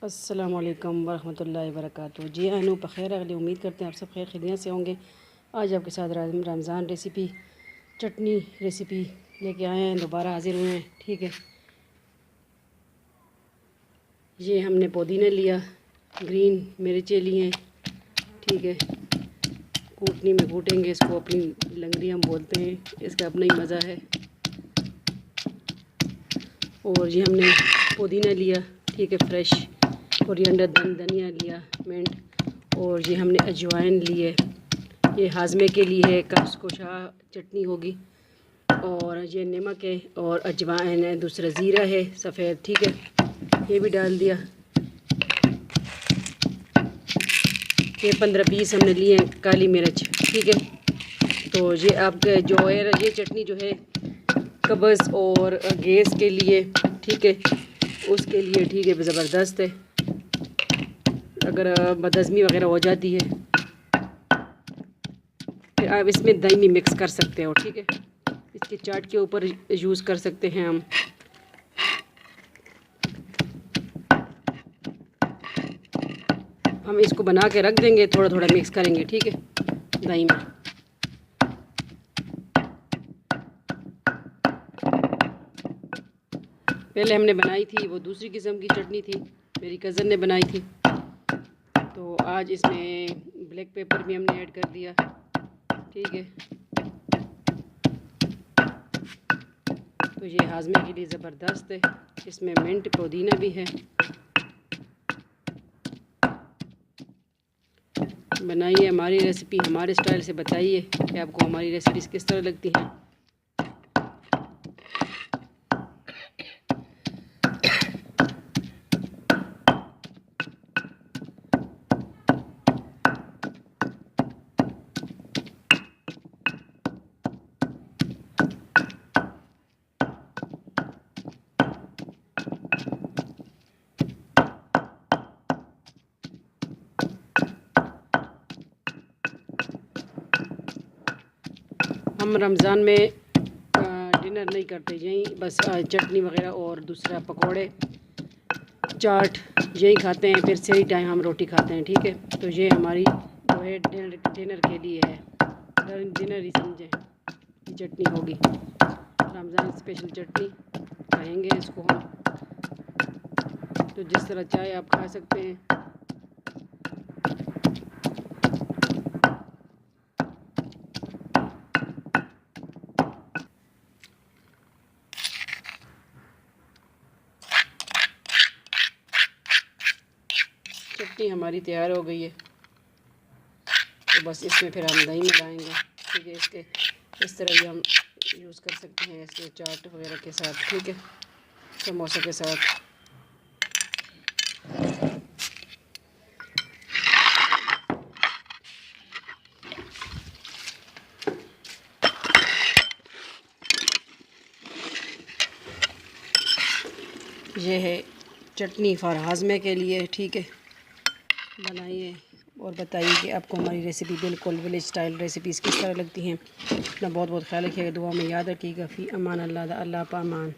अस्सलामुअलैकुम वरहमतुल्लाहि वबरकातुहू। जी हाँ, बख़ैर अगली उम्मीद करते हैं आप सब खैर खैरियत से होंगे। आज आपके साथ रमज़ान रेसिपी चटनी रेसिपी लेके आए हैं, दोबारा हाज़िर हुए हैं। ठीक है, ये हमने पुदीना लिया, ग्रीन मिर्चें लिए हैं। ठीक है, कूटनी में कूटेंगे इसको, अपनी लंगड़ी हम बोलते हैं, इसका अपना ही मज़ा है। और ये हमने पुदीना लिया, ठीक है, फ्रेश कोरिएंडर, धनिया लिया, मिंट, और ये हमने अजवाइन ली है, ये हाजमे के लिए है, कब्ज़-कुशा चटनी होगी। और ये नमक है और अजवाइन है, दूसरा ज़ीरा है सफ़ेद, ठीक है, ये भी डाल दिया। ये 15-20 हमने लिए हैं काली मिर्च, ठीक है। तो ये आपके जो है ये चटनी जो है कब्ज़ और गैस के लिए, ठीक है, उसके लिए ठीक है, ज़बरदस्त है। अगर बदहज़मी वगैरह हो जाती है फिर आप इसमें दही भी मिक्स कर सकते हो, ठीक है, इसके चाट के ऊपर यूज़ कर सकते हैं हम। हम इसको बना के रख देंगे, थोड़ा थोड़ा मिक्स करेंगे, ठीक है, दही में। पहले हमने बनाई थी वो दूसरी किस्म की चटनी थी, मेरी कज़न ने बनाई थी। तो आज इसमें ब्लैक पेपर भी हमने ऐड कर दिया, ठीक है। तो ये हाजमे के लिए ज़बरदस्त है, इसमें मिंट पुदीना भी है। बनाइए हमारी रेसिपी, हमारे स्टाइल से बताइए कि आपको हमारी रेसिपीज़ किस तरह लगती हैं। हम रमज़ान में डिनर नहीं करते, यहीं बस चटनी वगैरह और दूसरा पकोड़े चाट यही खाते हैं, फिर सही टाइम हम रोटी खाते हैं, ठीक है। तो ये हमारी जो है डिनर के लिए है, डिनर ही समझें, चटनी होगी रमज़ान स्पेशल चटनी कहेंगे इसको हम। तो जिस तरह चाय आप खा सकते हैं। चटनी हमारी तैयार हो गई है, तो बस इसमें फिर हम दही मिलाएंगे, ठीक है। इसके इस तरह भी हम यूज़ कर सकते हैं, इसके चाट वगैरह के साथ, ठीक है, समोसे के साथ। ये है चटनी फॉर हाजमे के लिए, ठीक है। बनाइए और बताइए कि आपको हमारी रेसिपी बिल्कुल विलेज स्टाइल रेसिपीज़ किस तरह लगती हैं। अपना बहुत बहुत ख्याल रखिएगा, दुआ में याद रखिएगा। फ़ी अमान अल्लाह, अल्लाह पामान।